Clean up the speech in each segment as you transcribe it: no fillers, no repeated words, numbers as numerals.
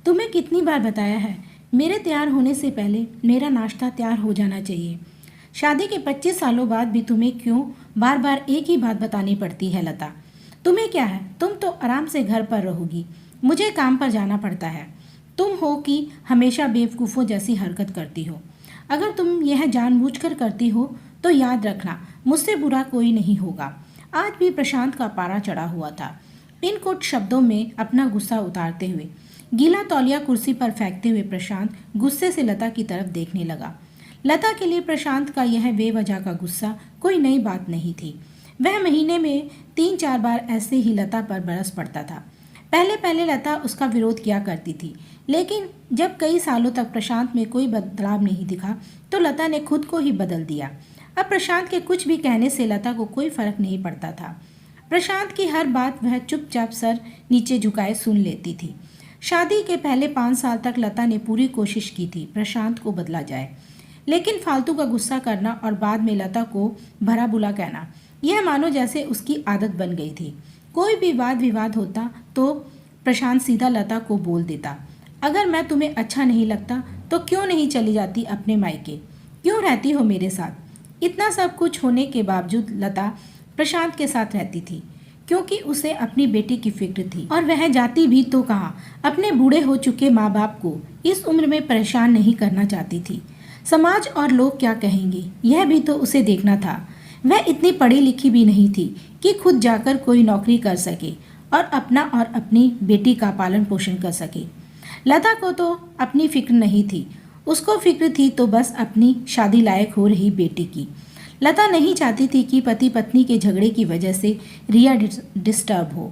तुम्हें कितनी बार बताया है, मेरे तैयार होने से पहले मेरा नाश्ता तैयार हो जाना चाहिए। शादी के 25 सालों बाद भी तुम्हें क्यों बार बार एक ही बात बतानी पड़ती है लता? तुम्हें क्या है, तुम तो आराम से घर पर रहोगी, मुझे काम पर जाना पड़ता है। तुम हो कि हमेशा बेवकूफ़ों जैसी हरकत करती हो। अगर तुम यह जानबूझकर करती हो तो याद रखना, मुझसे बुरा कोई नहीं होगा। आज भी प्रशांत का पारा चढ़ा हुआ था। इन कुछ शब्दों में अपना गुस्सा उतारते हुए गीला तौलिया कुर्सी पर फेंकते हुए प्रशांत गुस्से से लता की तरफ देखने लगा। लता के लिए प्रशांत का यह बेवजह का गुस्सा कोई नई बात नहीं थी। वह महीने में 3-4 बार ऐसे ही लता पर बरस पड़ता था। पहले पहले लता उसका विरोध किया करती थी, लेकिन जब कई सालों तक प्रशांत में कोई बदलाव नहीं दिखा तो लता ने खुद को ही बदल दिया। अब प्रशांत के कुछ भी कहने से लता को कोई फर्क नहीं पड़ता था। प्रशांत की हर बात वह चुपचाप सर नीचे झुकाए सुन लेती थी। शादी के पहले 5 साल तक लता ने पूरी कोशिश की थी प्रशांत को बदला जाए, लेकिन फालतू का गुस्सा करना और बाद में लता को भला बुरा कहना, यह मानो जैसे उसकी आदत बन गई थी। कोई भी वाद विवाद होता तो प्रशांत सीधा लता को बोल देता, अगर मैं तुम्हें अच्छा नहीं लगता तो क्यों नहीं चली जाती अपने मायके, क्यों रहती हो मेरे साथ? इतना सब कुछ होने के बावजूद लता प्रशांत के साथ रहती थी, क्योंकि उसे अपनी बेटी की फिक्र थी। और वह जाती भी तो कहाँ, अपने बूढ़े हो चुके माँ बाप को इस उम्र में परेशान नहीं करना चाहती थी। समाज और लोग क्या कहेंगे, यह भी तो उसे देखना था। वह इतनी पढ़ी लिखी भी नहीं थी कि खुद जाकर कोई नौकरी कर सके और अपना और अपनी बेटी का पालन पोषण कर सके। लता को तो अपनी फिक्र नहीं थी, उसको फिक्र थी तो बस अपनी शादी लायक हो रही बेटी की। लता नहीं चाहती थी कि पति पत्नी के झगड़े की वजह से रिया डिस्टर्ब हो।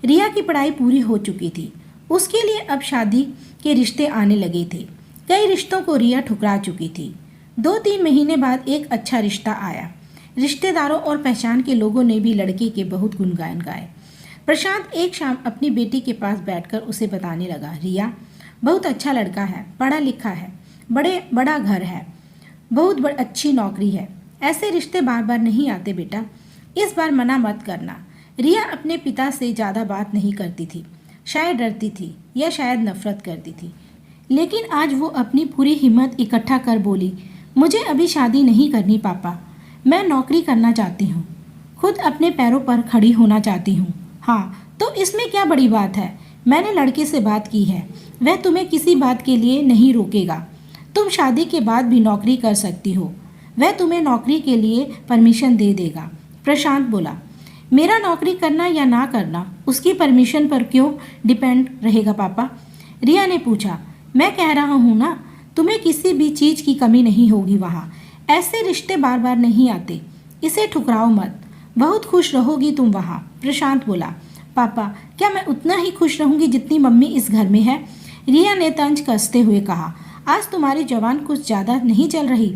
रिया की पढ़ाई पूरी हो चुकी थी, उसके लिए अब शादी के रिश्ते आने लगे थे। कई रिश्तों को रिया ठुकरा चुकी थी। 2-3 महीने बाद एक अच्छा रिश्ता आया। रिश्तेदारों और पहचान के लोगों ने भी लड़के के बहुत गुणगान गाए। प्रशांत एक शाम अपनी बेटी के पास बैठकर उसे बताने लगा, रिया बहुत अच्छा लड़का है, पढ़ा लिखा है, बड़ा घर है, बहुत अच्छी नौकरी है। ऐसे रिश्ते बार बार नहीं आते बेटा, इस बार मना मत करना। रिया अपने पिता से ज़्यादा बात नहीं करती थी, शायद डरती थी या शायद नफरत करती थी, लेकिन आज वो अपनी पूरी हिम्मत इकट्ठा कर बोली, मुझे अभी शादी नहीं करनी पापा, मैं नौकरी करना चाहती हूँ, खुद अपने पैरों पर खड़ी होना चाहती हूँ। हाँ तो इसमें क्या बड़ी बात है, मैंने लड़के से बात की है, वह तुम्हें किसी बात के लिए नहीं रोकेगा। तुम शादी के बाद भी नौकरी कर सकती हो, वह तुम्हें नौकरी के लिए परमिशन दे देगा। प्रशांत बोला, मेरा नौकरी करना या ना करना उसकी परमिशन पर क्यों डिपेंड रहेगा पापा? रिया ने पूछा, मैं कह रहा हूँ ना, तुम्हें किसी भी चीज़ की कमी नहीं होगी वहाँ। ऐसे रिश्ते बार बार नहीं आते, इसे ठुकराओ मत, बहुत खुश रहोगी तुम वहाँ। प्रशांत बोला, पापा क्या मैं उतना ही खुश रहूँगी जितनी मम्मी इस घर में है? रिया ने तंज कसते हुए कहा, आज तुम्हारी जवान कुछ ज़्यादा नहीं चल रही?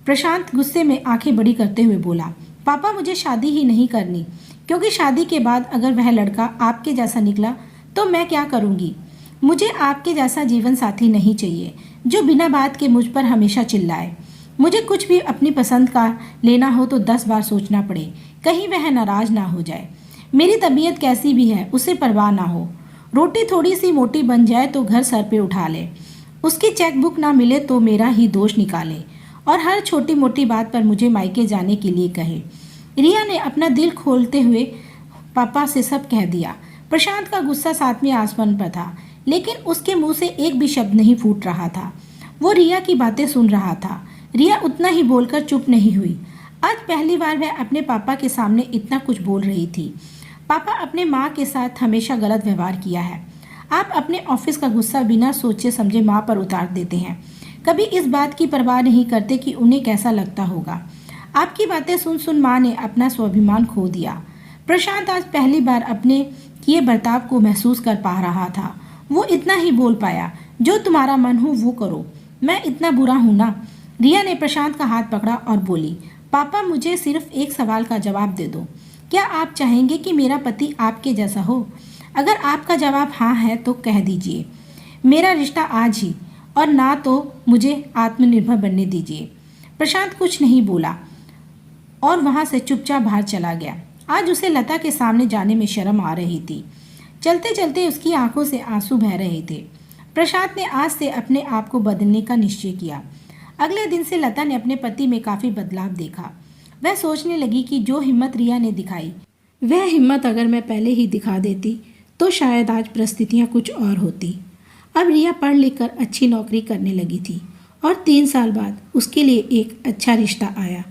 प्रशांत गुस्से में आंखें बड़ी करते हुए बोला, पापा मुझे शादी ही नहीं करनी, क्योंकि शादी के बाद अगर वह लड़का आपके जैसा निकला तो मैं क्या करूँगी? मुझे आपके जैसा जीवन साथी नहीं चाहिए जो बिना बात के मुझ पर हमेशा चिल्लाए। मुझे कुछ भी अपनी पसंद का लेना हो तो 10 बार सोचना पड़े, कहीं वह नाराज ना हो जाए। मेरी तबीयत कैसी भी है उसे परवाह ना हो, रोटी थोड़ी सी मोटी बन जाए तो घर सर पे उठा ले, उसकी चेकबुक ना मिले तो मेरा ही दोष निकाले और हर छोटी मोटी बात पर मुझे मायके जाने के लिए कहे। रिया ने अपना दिल खोलते हुए पापा से सब कह दिया। प्रशांत का गुस्सा 7वें आसमान पर था, लेकिन उसके मुंह से एक भी शब्द नहीं फूट रहा था। वो रिया की बातें सुन रहा था। रिया उतना ही बोलकर चुप नहीं हुई। आज पहली बार वह अपने पापा के सामने इतना कुछ बोल रही थी। पापा अपने माँ के साथ हमेशा गलत व्यवहार किया है। आप अपने ऑफिस का गुस्सा बिना सोचे समझे माँ पर उतार देते हैं, कभी इस बात की परवाह नहीं करते कि उन्हें कैसा लगता होगा। आपकी बातें सुन सुन माँ ने अपना स्वाभिमान खो दिया। प्रशांत आज पहली बार अपने किए बर्ताव को महसूस कर पा रहा था। वो इतना ही बोल पाया, जो तुम्हारा मन हो वो करो, मैं इतना बुरा हूँ ना? रिया ने प्रशांत का हाथ पकड़ा और बोली, पापा मुझे सिर्फ एक सवाल का जवाब दे दो, क्या आप चाहेंगे कि मेरा पति आपके जैसा हो? अगर आपका जवाब हाँ है तो कह दीजिए, मेरा रिश्ता आज ही, और ना तो मुझे आत्मनिर्भर बनने दीजिए। प्रशांत कुछ नहीं बोला और वहाँ से चुपचाप बाहर चला गया। आज उसे लता के सामने जाने में शर्म आ रही थी। चलते चलते उसकी आंखों से आंसू बह रहे थे। प्रशांत ने आज से अपने आप को बदलने का निश्चय किया। अगले दिन से लता ने अपने पति में काफ़ी बदलाव देखा। वह सोचने लगी कि जो हिम्मत रिया ने दिखाई, वह हिम्मत अगर मैं पहले ही दिखा देती तो शायद आज परिस्थितियाँ कुछ और होती। अब रिया पढ़ लिख कर अच्छी नौकरी करने लगी थी और 3 साल बाद उसके लिए एक अच्छा रिश्ता आया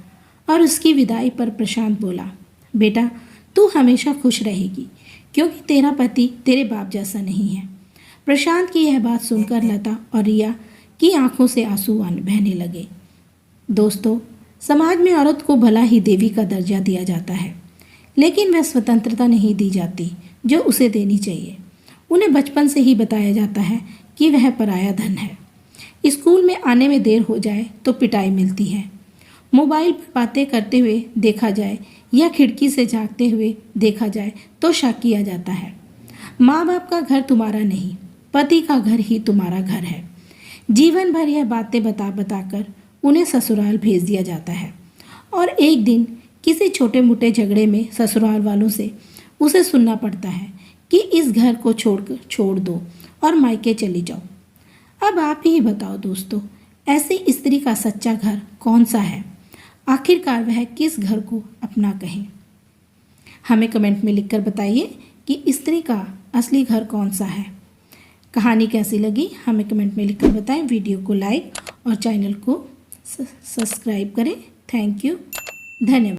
और उसकी विदाई पर प्रशांत बोला, बेटा तू हमेशा खुश रहेगी क्योंकि तेरा पति तेरे बाप जैसा नहीं है। प्रशांत की यह बात सुनकर लता और रिया की आंखों से आंसू बहने लगे। दोस्तों, समाज में औरत को भला ही देवी का दर्जा दिया जाता है, लेकिन वह स्वतंत्रता नहीं दी जाती जो उसे देनी चाहिए। उन्हें बचपन से ही बताया जाता है कि वह पराया धन है। स्कूल में आने में देर हो जाए तो पिटाई मिलती है, मोबाइल पर बातें करते हुए देखा जाए या खिड़की से झांकते हुए देखा जाए तो शक किया जाता है। माँ बाप का घर तुम्हारा नहीं, पति का घर ही तुम्हारा घर है। जीवन भर यह बातें बता बताकर उन्हें ससुराल भेज दिया जाता है और एक दिन किसी छोटे मोटे झगड़े में ससुराल वालों से उसे सुनना पड़ता है कि इस घर को छोड़ दो और मायके चली जाओ। अब आप ही बताओ दोस्तों, ऐसी स्त्री का सच्चा घर कौन सा है? आखिरकार वह किस घर को अपना कहे? हमें कमेंट में लिखकर बताइए कि स्त्री का असली घर कौन सा है। कहानी कैसी लगी हमें कमेंट में लिखकर बताएं। वीडियो को लाइक और चैनल को सब्सक्राइब करें। थैंक यू, धन्यवाद।